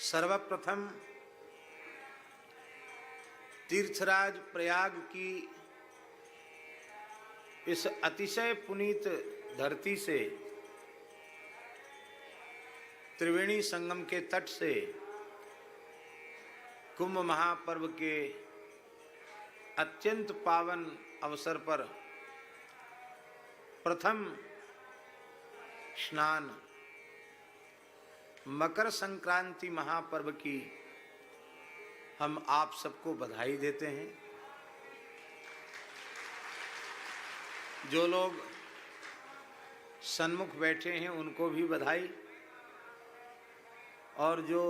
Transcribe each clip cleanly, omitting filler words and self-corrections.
सर्वप्रथम तीर्थराज प्रयाग की इस अतिशय पुनीत धरती से, त्रिवेणी संगम के तट से, कुंभ महापर्व के अत्यंत पावन अवसर पर प्रथम स्नान मकर संक्रांति महापर्व की हम आप सबको बधाई देते हैं। जो लोग सन्मुख बैठे हैं उनको भी बधाई, और जो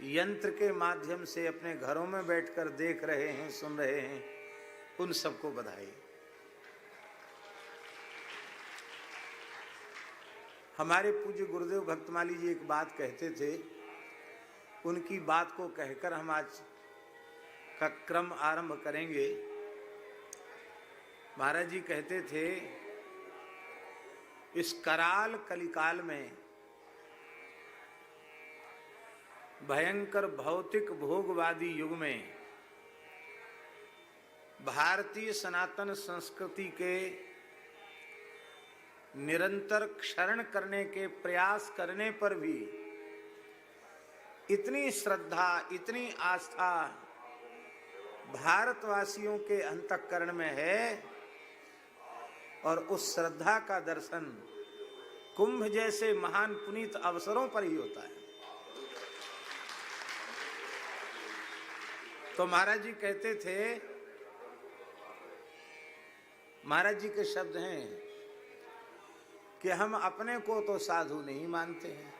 यंत्र के माध्यम से अपने घरों में बैठकर देख रहे हैं, सुन रहे हैं, उन सबको बधाई। हमारे पूज्य गुरुदेव भक्तमाली जी एक बात कहते थे, उनकी बात को कहकर हम आज का क्रम आरंभ करेंगे। महाराज जी कहते थे, इस कराल कलिकाल में, भयंकर भौतिक भोगवादी युग में, भारतीय सनातन संस्कृति के निरंतर क्षरण करने के प्रयास करने पर भी इतनी श्रद्धा, इतनी आस्था भारतवासियों के अंतःकरण में है, और उस श्रद्धा का दर्शन कुंभ जैसे महान पुनीत अवसरों पर ही होता है। तो महाराज जी कहते थे, महाराज जी के शब्द हैं कि हम अपने को तो साधु नहीं मानते हैं,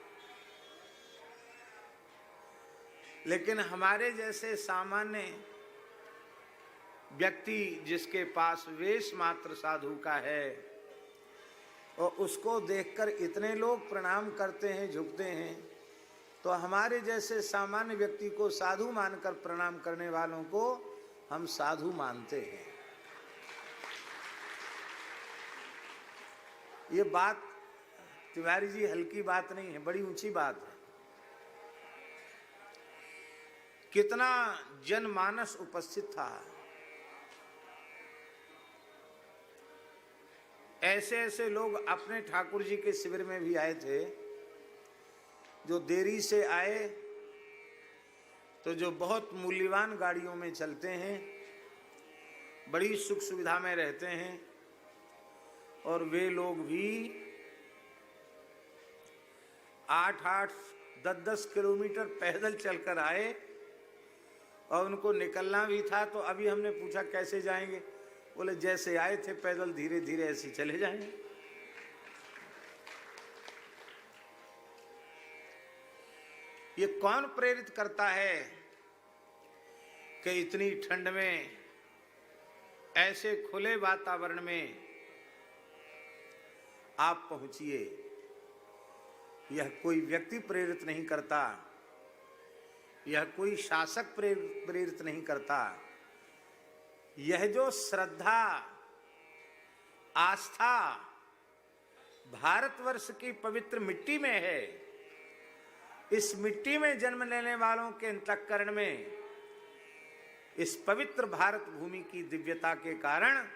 लेकिन हमारे जैसे सामान्य व्यक्ति जिसके पास वेश मात्र साधु का है, और उसको देखकर इतने लोग प्रणाम करते हैं, झुकते हैं, तो हमारे जैसे सामान्य व्यक्ति को साधु मानकर प्रणाम करने वालों को हम साधु मानते हैं। ये बात तिवारी जी हल्की बात नहीं है, बड़ी ऊंची बात है। कितना जनमानस उपस्थित था, ऐसे ऐसे लोग अपने ठाकुर जी के शिविर में भी आए थे, जो देरी से आए, तो जो बहुत मूल्यवान गाड़ियों में चलते हैं, बड़ी सुख सुविधा में रहते हैं, और वे लोग भी 8-8, 10-10 किलोमीटर पैदल चलकर आए, और उनको निकलना भी था। तो अभी हमने पूछा कैसे जाएंगे, बोले जैसे आए थे पैदल धीरे धीरे ऐसे चले जाएंगे। ये कौन प्रेरित करता है कि इतनी ठंड में, ऐसे खुले वातावरण में आप पहुंचिए? यह कोई व्यक्ति प्रेरित नहीं करता, यह कोई शासक प्रेरित नहीं करता। यह जो श्रद्धा, आस्था भारतवर्ष की पवित्र मिट्टी में है, इस मिट्टी में जन्म लेने वालों के अंतःकरण में इस पवित्र भारत भूमि की दिव्यता के कारण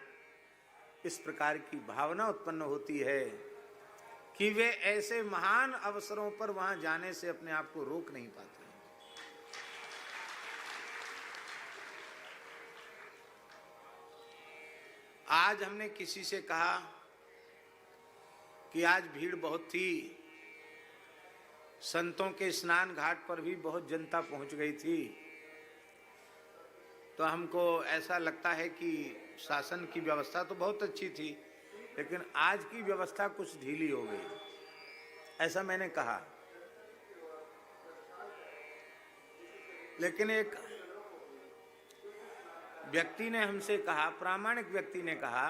इस प्रकार की भावना उत्पन्न होती है कि वे ऐसे महान अवसरों पर वहां जाने से अपने आप को रोक नहीं पाते। आज हमने किसी से कहा कि आज भीड़ बहुत थी, संतों के स्नान घाट पर भी बहुत जनता पहुंच गई थी, तो हमको ऐसा लगता है कि शासन की व्यवस्था तो बहुत अच्छी थी, लेकिन आज की व्यवस्था कुछ ढीली हो गई, ऐसा मैंने कहा। लेकिन एक व्यक्ति ने हमसे कहा, प्रामाणिक व्यक्ति ने कहा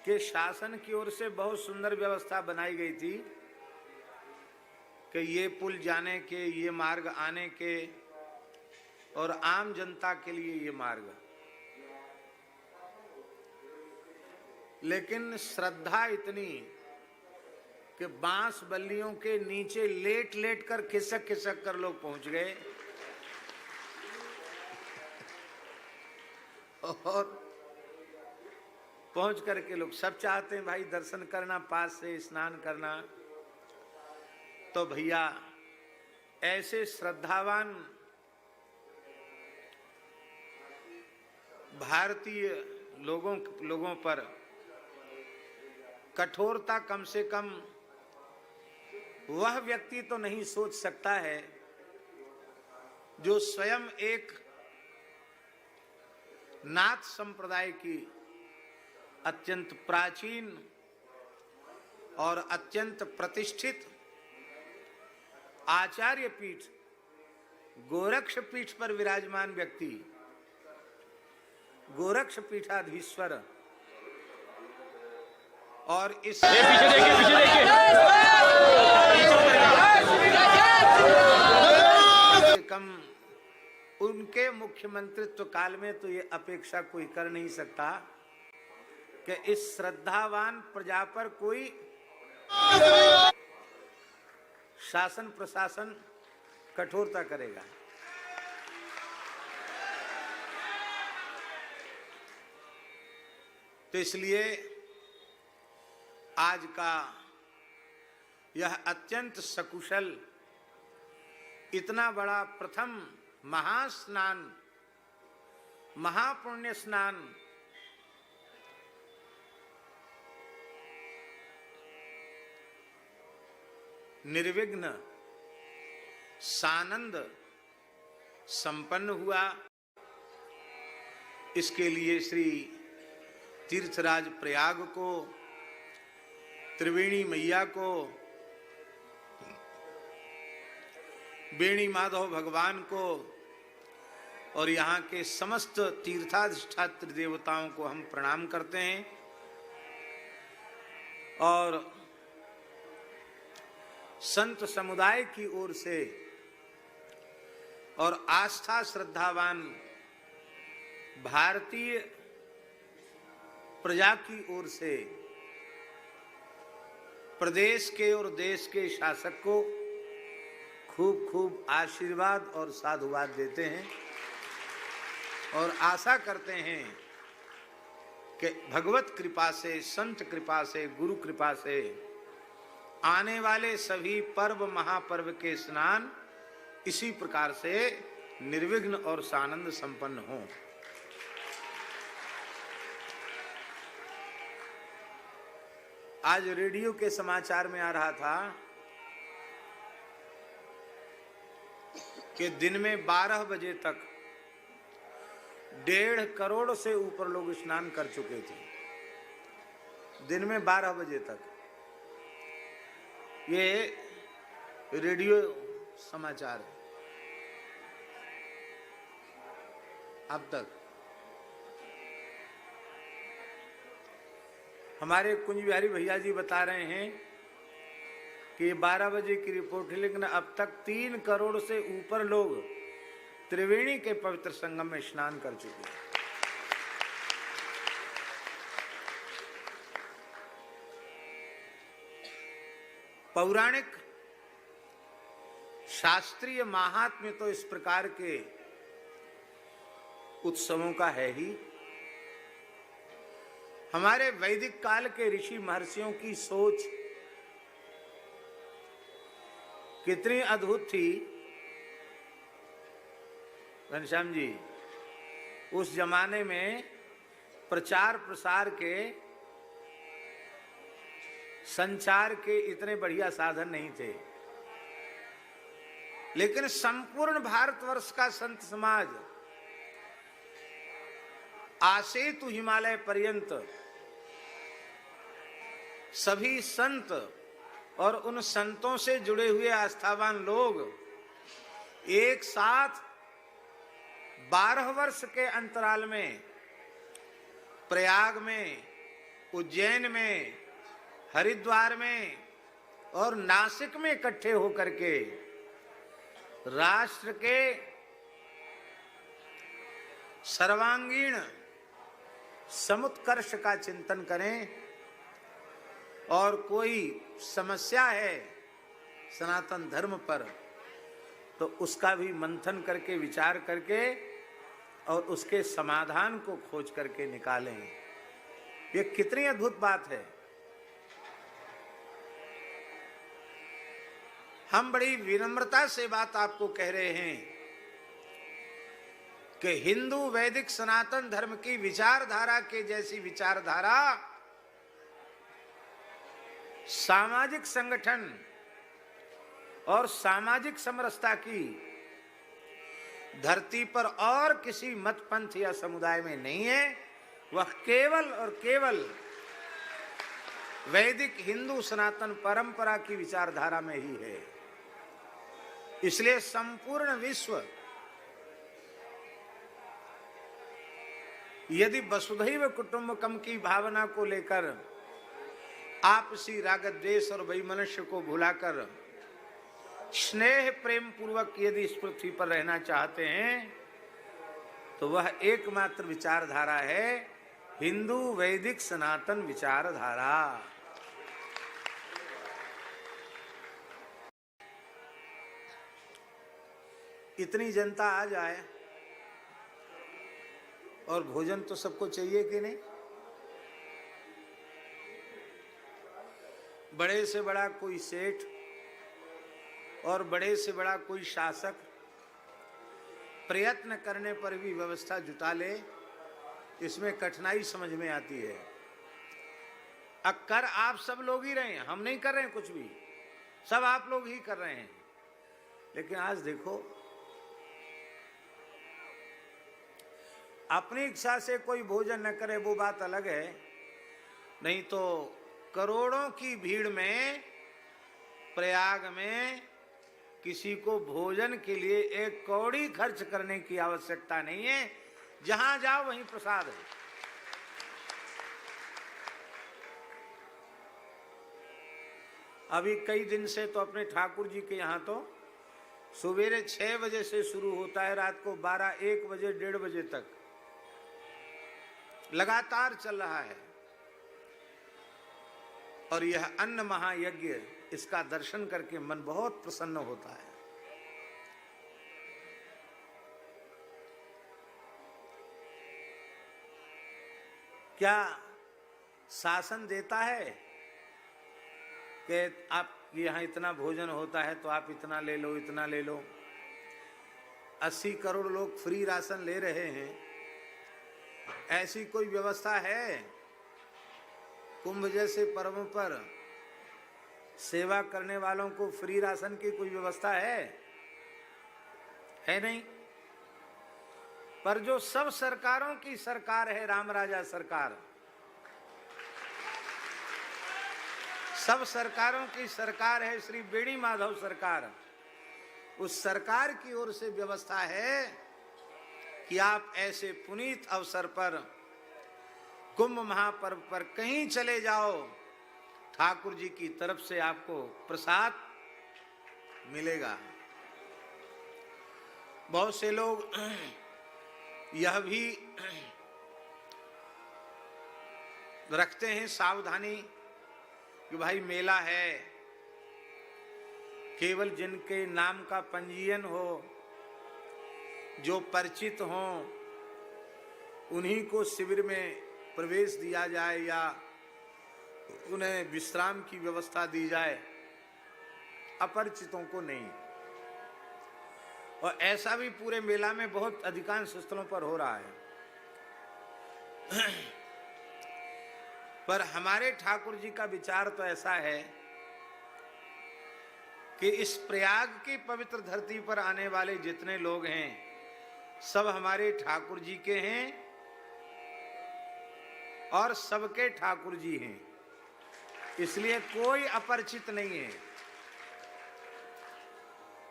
कि शासन की ओर से बहुत सुंदर व्यवस्था बनाई गई थी कि ये पुल जाने के, ये मार्ग आने के, और आम जनता के लिए ये मार्ग, लेकिन श्रद्धा इतनी कि बांस बल्लियों के नीचे लेट लेट कर खिसक खिसक कर लोग पहुंच गए और पहुंच करके लोग सब चाहते हैं भाई दर्शन करना, पास से स्नान करना। तो भैया ऐसे श्रद्धावान भारतीय लोगों पर कठोरता कम से कम वह व्यक्ति तो नहीं सोच सकता है जो स्वयं एक नाथ संप्रदाय की अत्यंत प्राचीन और अत्यंत प्रतिष्ठित आचार्य पीठ गोरक्ष पीठ पर विराजमान व्यक्ति, गोरक्ष पीठाधीश्वर और इस कम उनके मुख्यमंत्रित्व काल में तो ये अपेक्षा कोई कर नहीं सकता कि इस श्रद्धावान प्रजा पर कोई शासन प्रशासन कठोरता करेगा। तो इसलिए आज का यह अत्यंत सकुशल इतना बड़ा प्रथम महास्नान, महापुण्य स्नान निर्विघ्न सानंद संपन्न हुआ। इसके लिए श्री तीर्थराज प्रयाग को, त्रिवेणी मैया को, बेणी माधव भगवान को और यहाँ के समस्त तीर्थाधिष्ठात्र देवताओं को हम प्रणाम करते हैं। और संत समुदाय की ओर से और आस्था श्रद्धावान भारतीय प्रजा की ओर से प्रदेश के और देश के शासक को खूब खूब आशीर्वाद और साधुवाद देते हैं और आशा करते हैं कि भगवत कृपा से, संत कृपा से, गुरु कृपा से आने वाले सभी पर्व महापर्व के स्नान इसी प्रकार से निर्विघ्न और सानंद संपन्न हों। आज रेडियो के समाचार में आ रहा था कि दिन में 12 बजे तक 1.5 करोड़ से ऊपर लोग स्नान कर चुके थे। दिन में 12 बजे तक, ये रेडियो समाचार है। अब तक हमारे कुंज बिहारी भैया जी बता रहे हैं कि 12 बजे की रिपोर्ट है, लेकिन अब तक 3 करोड़ से ऊपर लोग त्रिवेणी के पवित्र संगम में स्नान कर चुके हैं। पौराणिक शास्त्रीय महात्म्य तो इस प्रकार के उत्सवों का है ही। हमारे वैदिक काल के ऋषि महर्षियों की सोच कितनी अद्भुत थी घनश्याम जी। उस जमाने में प्रचार प्रसार के, संचार के इतने बढ़िया साधन नहीं थे, लेकिन संपूर्ण भारतवर्ष का संत समाज आसेतु हिमालय पर्यंत सभी संत और उन संतों से जुड़े हुए आस्थावान लोग एक साथ 12 वर्ष के अंतराल में प्रयाग में, उज्जैन में, हरिद्वार में और नासिक में इकट्ठे होकर के राष्ट्र के सर्वांगीण समुत्कर्ष का चिंतन करें और कोई समस्या है सनातन धर्म पर, तो उसका भी मंथन करके विचार करके और उसके समाधान को खोज करके निकालें। ये कितनी अद्भुत बात है। हम बड़ी विनम्रता से बात आपको कह रहे हैं कि हिंदू वैदिक सनातन धर्म की विचारधारा के जैसी विचारधारा सामाजिक संगठन और सामाजिक समरसता की धरती पर और किसी मत पंथ या समुदाय में नहीं है। वह केवल और केवल वैदिक हिंदू सनातन परंपरा की विचारधारा में ही है। इसलिए संपूर्ण विश्व यदि वसुधैव कुटुंबकम की भावना को लेकर आपसी राग द्वेष और वैमनस्य को भुलाकर स्नेह प्रेम पूर्वक यदि इस पृथ्वी पर रहना चाहते हैं तो वह एकमात्र विचारधारा है हिंदू वैदिक सनातन विचारधारा। इतनी जनता आ जाए और भोजन तो सबको चाहिए कि नहीं। बड़े से बड़ा कोई सेठ और बड़े से बड़ा कोई शासक प्रयत्न करने पर भी व्यवस्था जुटा ले, इसमें कठिनाई समझ में आती है। अब कर आप सब लोग ही रहे हैं, हम नहीं कर रहे हैं कुछ भी, सब आप लोग ही कर रहे हैं। लेकिन आज देखो, अपनी इच्छा से कोई भोजन न करे वो बात अलग है, नहीं तो करोड़ों की भीड़ में प्रयाग में किसी को भोजन के लिए एक कौड़ी खर्च करने की आवश्यकता नहीं है। जहां जाओ वहीं प्रसाद है। अभी कई दिन से तो अपने ठाकुर जी के यहाँ तो सवेरे 6 बजे से शुरू होता है, रात को 12, 1 बजे, 1:30 बजे तक लगातार चल रहा है। और यह अन्न महायज्ञ, इसका दर्शन करके मन बहुत प्रसन्न होता है। क्या शासन देता है कि आप यहाँ इतना भोजन होता है तो आप इतना ले लो, इतना ले लो। 80 करोड़ लोग फ्री राशन ले रहे हैं, ऐसी कोई व्यवस्था है? कुंभ जैसे पर्व पर सेवा करने वालों को फ्री राशन की कोई व्यवस्था है नहीं। पर जो सब सरकारों की सरकार है, राम राजा सरकार, सब सरकारों की सरकार है श्री बेणी माधव सरकार, उस सरकार की ओर से व्यवस्था है कि आप ऐसे पुनीत अवसर पर कुंभ महापर्व पर कहीं चले जाओ, ठाकुर जी की तरफ से आपको प्रसाद मिलेगा। बहुत से लोग यह भी रखते हैं सावधानी कि भाई मेला है, केवल जिनके नाम का पंजीयन हो, जो परिचित हों, उन्हीं को शिविर में प्रवेश दिया जाए या उन्हें विश्राम की व्यवस्था दी जाए, अपरिचितों को नहीं। और ऐसा भी पूरे मेला में बहुत अधिकांश स्थलों पर हो रहा है। पर हमारे ठाकुर जी का विचार तो ऐसा है कि इस प्रयाग की पवित्र धरती पर आने वाले जितने लोग हैं सब हमारे ठाकुर जी के हैं और सबके ठाकुर जी हैं, इसलिए कोई अपरिचित नहीं है।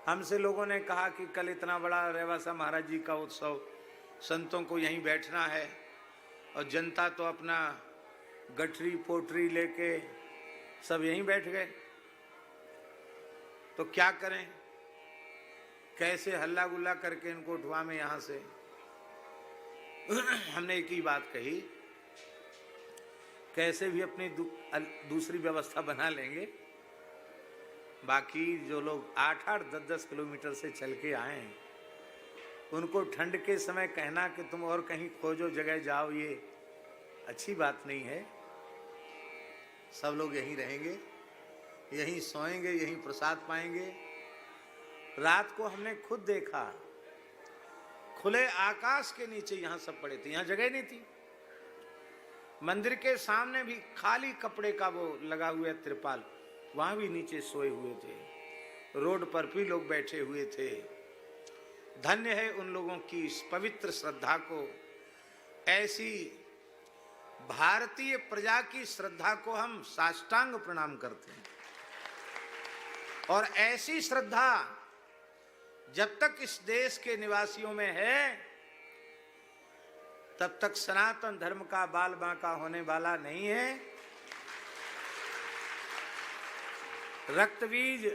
हमसे लोगों ने कहा कि कल इतना बड़ा रेवासा महाराज जी का उत्सव, संतों को यहीं बैठना है और जनता तो अपना गठरी पोटरी लेके सब यहीं बैठ गए, तो क्या करें, कैसे हल्ला गुल्ला करके इनको उठवा में यहाँ से। हमने एक ही बात कही कैसे भी अपनी दूसरी व्यवस्था बना लेंगे। बाकी जो लोग 8-8, 10-10 किलोमीटर से चल के आए हैं, उनको ठंड के समय कहना कि तुम और कहीं खोजो जगह जाओ, ये अच्छी बात नहीं है। सब लोग यहीं रहेंगे, यहीं सोएंगे, यहीं प्रसाद पाएंगे। रात को हमने खुद देखा, खुले आकाश के नीचे यहाँ सब पड़े थे, यहाँ जगह नहीं थी। मंदिर के सामने भी खाली कपड़े का वो लगा हुआ त्रिपाल, वहां भी नीचे सोए हुए थे। रोड पर भी लोग बैठे हुए थे। धन्य है उन लोगों की इस पवित्र श्रद्धा को। ऐसी भारतीय प्रजा की श्रद्धा को हम साष्टांग प्रणाम करते हैं। और ऐसी श्रद्धा जब तक इस देश के निवासियों में है, तब तक सनातन धर्म का बाल बांका होने वाला नहीं है। रक्तबीज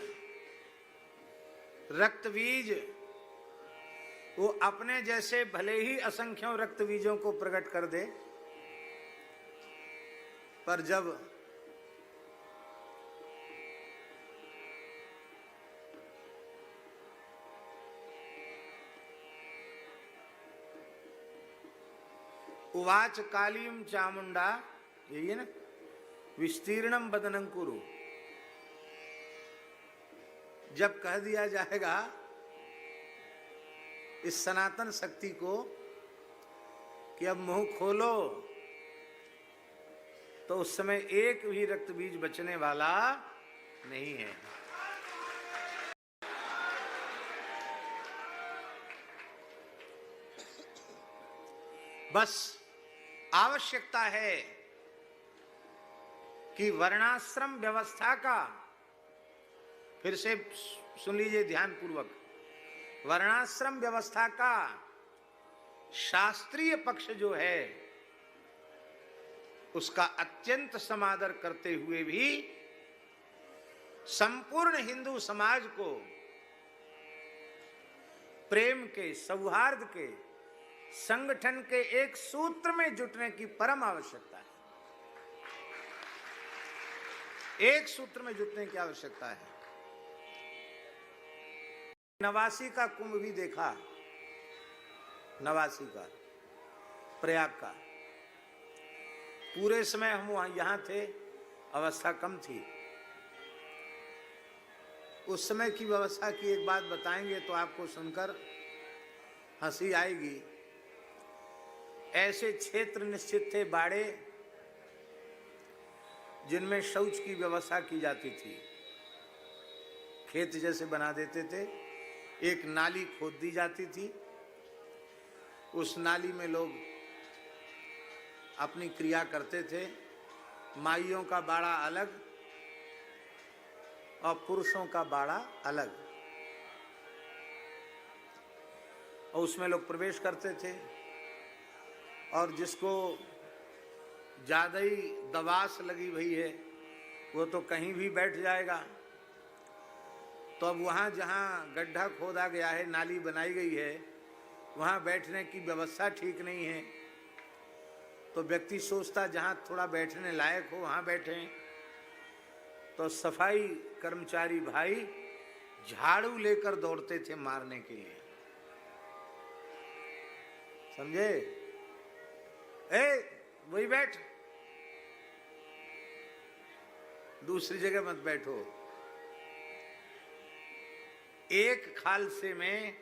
वो अपने जैसे भले ही असंख्यों रक्तबीजों को प्रकट कर दे, पर जब उवाच कालीम चामुंडा, यही है ना, विस्तीर्णम बदनं कुरु, जब कह दिया जाएगा इस सनातन शक्ति को कि अब मुंह खोलो, तो उस समय एक भी रक्त बीज बचने वाला नहीं है। बस आवश्यकता है कि वर्णाश्रम व्यवस्था का, फिर से सुन लीजिए ध्यान पूर्वक, वर्णाश्रम व्यवस्था का शास्त्रीय पक्ष जो है उसका अत्यंत समादर करते हुए भी संपूर्ण हिंदू समाज को प्रेम के, सौहार्द के, संगठन के एक सूत्र में जुटने की परम आवश्यकता है। एक सूत्र में जुटने की आवश्यकता है। नवासी का कुंभ भी देखा, नवासी का, प्रयाग का। पूरे समय हम यहां थे, अवस्था कम थी। उस समय की व्यवस्था की एक बात बताएंगे तो आपको सुनकर हंसी आएगी। ऐसे क्षेत्र निश्चित थे, बाड़े, जिनमें शौच की व्यवस्था की जाती थी। खेत जैसे बना देते थे, एक नाली खोद दी जाती थी, उस नाली में लोग अपनी क्रिया करते थे। माइयों का बाड़ा अलग और पुरुषों का बाड़ा अलग, और उसमें लोग प्रवेश करते थे। और जिसको ज्यादा ही दबास लगी हुई है वो तो कहीं भी बैठ जाएगा। तो अब वहाँ जहाँ गड्ढा खोदा गया है, नाली बनाई गई है, वहाँ बैठने की व्यवस्था ठीक नहीं है। तो व्यक्ति सोचता जहाँ थोड़ा बैठने लायक हो वहाँ बैठें। तो सफाई कर्मचारी भाई झाड़ू लेकर दौड़ते थे मारने के लिए, समझे? वही बैठ, दूसरी जगह मत बैठो। एक खालसे में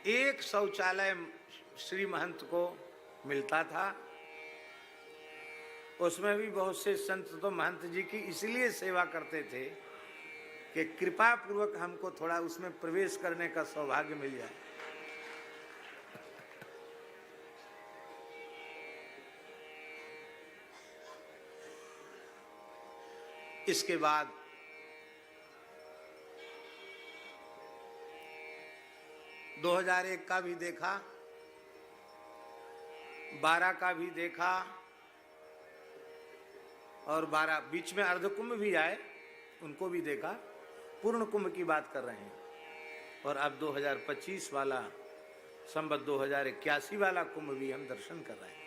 एक शौचालय श्री महंत को मिलता था। उसमें भी बहुत से संत तो महंत जी की इसलिए सेवा करते थे कि कृपा पूर्वक हमको थोड़ा उसमें प्रवेश करने का सौभाग्य मिल जाए। इसके बाद दो 2001 का भी देखा, 12 का भी देखा, और 12 बीच में अर्धकुंभ भी आए, उनको भी देखा। पूर्ण कुंभ की बात कर रहे हैं। और अब 2025 वाला, संवत 2081 वाला कुंभ भी हम दर्शन कर रहे हैं।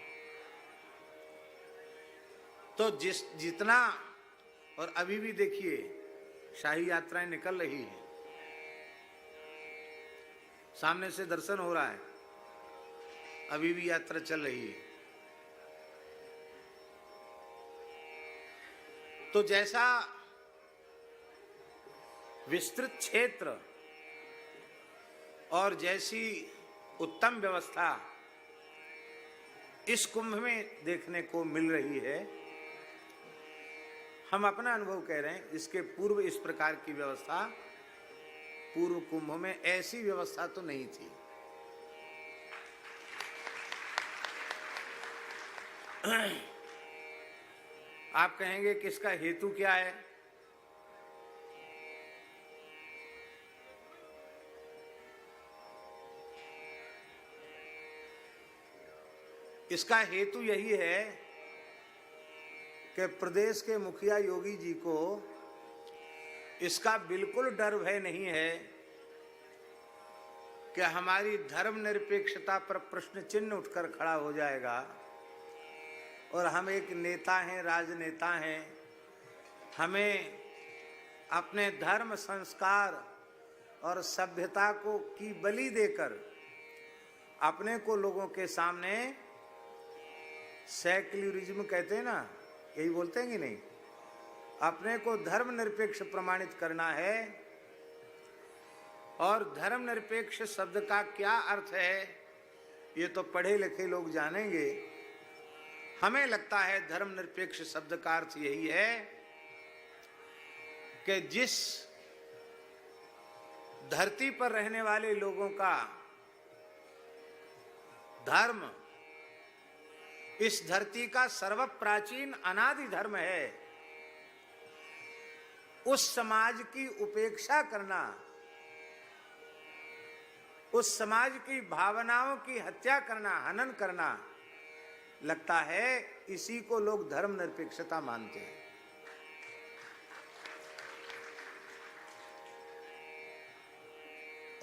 तो जितना, और अभी भी देखिए शाही यात्राएं निकल रही हैं, सामने से दर्शन हो रहा है, अभी भी यात्रा चल रही है। तो जैसा विस्तृत क्षेत्र और जैसी उत्तम व्यवस्था इस कुंभ में देखने को मिल रही है, हम अपना अनुभव कह रहे हैं, इसके पूर्व इस प्रकार की व्यवस्था पूर्व कुंभ में ऐसी व्यवस्था तो नहीं थी। आप कहेंगे कि इसका हेतु क्या है? इसका हेतु यही है कि प्रदेश के मुखिया योगी जी को इसका बिल्कुल डर भय नहीं है कि हमारी धर्मनिरपेक्षता पर प्रश्न चिन्ह उठकर खड़ा हो जाएगा और हम एक नेता हैं, राजनेता हैं, हमें अपने धर्म, संस्कार और सभ्यता को की बलि देकर अपने को लोगों के सामने, सेक्युलरिज्म कहते हैं ना, यही बोलते हैं कि नहीं, अपने को धर्मनिरपेक्ष प्रमाणित करना है। और धर्मनिरपेक्ष शब्द का क्या अर्थ है ये तो पढ़े लिखे लोग जानेंगे। हमें लगता है धर्मनिरपेक्ष शब्द का अर्थ यही है कि जिस धरती पर रहने वाले लोगों का धर्म इस धरती का सर्वप्राचीन अनादि धर्म है, उस समाज की उपेक्षा करना, उस समाज की भावनाओं की हत्या करना, हनन करना, लगता है इसी को लोग धर्मनिरपेक्षता मानते हैं।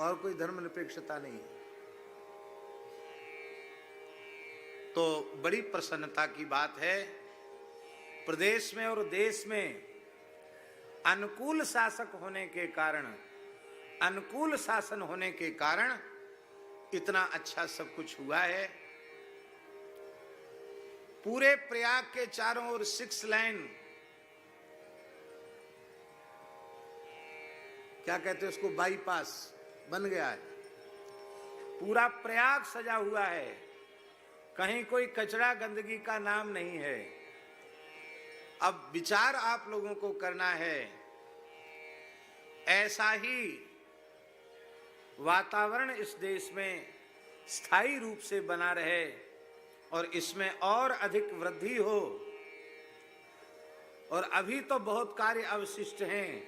और कोई धर्मनिरपेक्षता नहीं है। तो बड़ी प्रसन्नता की बात है, प्रदेश में और देश में अनुकूल शासक होने के कारण, अनुकूल शासन होने के कारण इतना अच्छा सब कुछ हुआ है। पूरे प्रयाग के चारों ओर 6 लाइन, क्या कहते हैं उसको, बाईपास बन गया है। पूरा प्रयाग सजा हुआ है, कहीं कोई कचरा गंदगी का नाम नहीं है। अब विचार आप लोगों को करना है, ऐसा ही वातावरण इस देश में स्थायी रूप से बना रहे और इसमें और अधिक वृद्धि हो। और अभी तो बहुत कार्य अवशिष्ट हैं।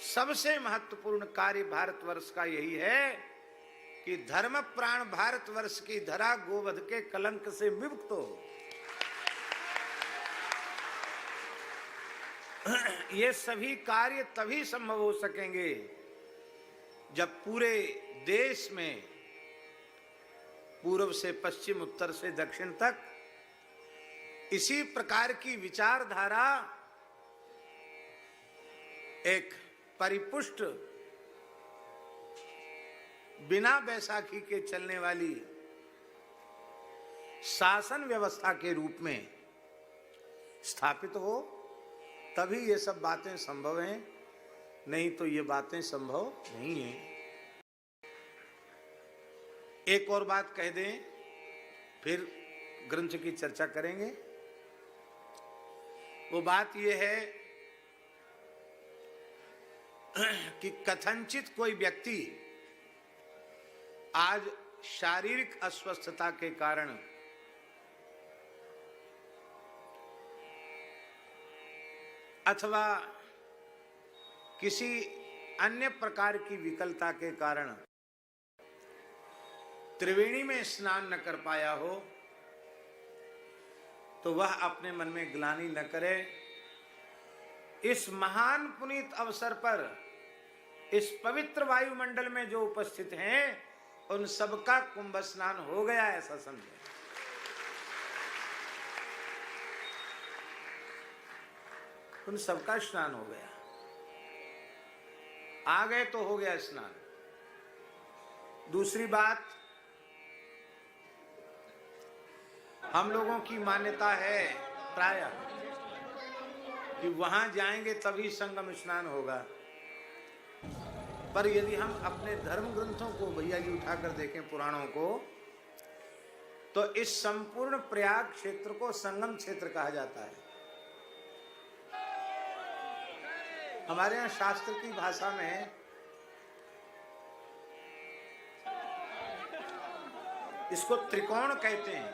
सबसे महत्वपूर्ण कार्य भारतवर्ष का यही है कि धर्म प्राण भारतवर्ष की धरा गोवध के कलंक से विमुक्त हो। ये सभी कार्य तभी संभव हो सकेंगे जब पूरे देश में पूर्व से पश्चिम, उत्तर से दक्षिण तक इसी प्रकार की विचारधारा एक परिपुष्ट, बिना बैसाखी के चलने वाली शासन व्यवस्था के रूप में स्थापित हो, तभी ये सब बातें संभव हैं, नहीं तो ये बातें संभव नहीं हैं। एक और बात कह दें, फिर ग्रंथ की चर्चा करेंगे। वो बात ये है कि कथनचित कोई व्यक्ति आज शारीरिक अस्वस्थता के कारण अथवा किसी अन्य प्रकार की विकलता के कारण त्रिवेणी में स्नान न कर पाया हो, तो वह अपने मन में ग्लानि न करे। इस महान पुनीत अवसर पर इस पवित्र वायुमंडल में जो उपस्थित हैं उन सबका कुंभ स्नान हो गया, ऐसा समझे। उन सबका स्नान हो गया। आ गए तो हो गया स्नान। दूसरी बात, हम लोगों की मान्यता है प्रायः कि वहां जाएंगे तभी संगम स्नान होगा, पर यदि हम अपने धर्म ग्रंथों को भैया जी उठाकर देखें, पुराणों को, तो इस संपूर्ण प्रयाग क्षेत्र को संगम क्षेत्र कहा जाता है। हमारे यहाँ शास्त्र की भाषा में इसको त्रिकोण कहते हैं।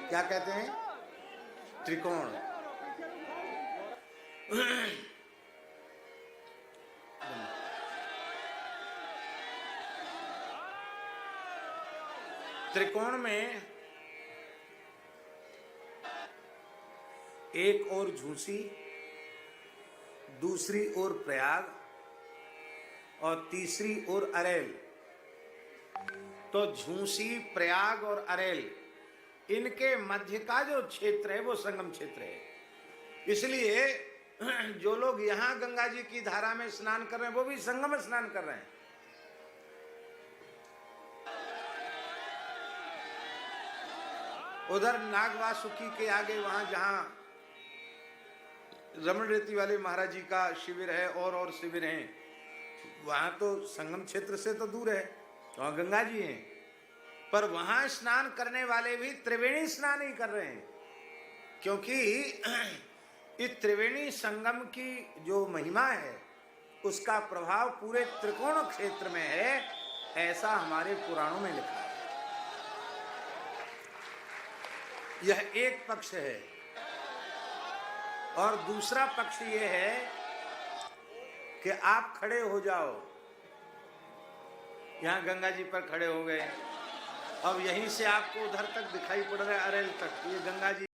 क्या कहते हैं? त्रिकोण। त्रिकोण में एक ओर झूसी, दूसरी ओर प्रयाग और तीसरी ओर अरेल। तो झूसी, प्रयाग और अरेल, इनके मध्य का जो क्षेत्र है वो संगम क्षेत्र है। इसलिए जो लोग यहां गंगा जी की धारा में स्नान कर रहे हैं वो भी संगम स्नान कर रहे हैं। उधर नागवासुकी के आगे वहां जहां रमण रेती वाले महाराज जी का शिविर है और शिविर हैं, वहां तो संगम क्षेत्र से तो दूर है, वहां गंगा जी हैं, पर वहां स्नान करने वाले भी त्रिवेणी स्नान ही कर रहे हैं, क्योंकि इस त्रिवेणी संगम की जो महिमा है उसका प्रभाव पूरे त्रिकोण क्षेत्र में है, ऐसा हमारे पुराणों में लिखा है। यह एक पक्ष है। और दूसरा पक्ष यह है कि आप खड़े हो जाओ, यहां गंगा जी पर खड़े हो गए, अब यहीं से आपको उधर तक दिखाई पड़ रहा है, अरेल तक, ये गंगा जी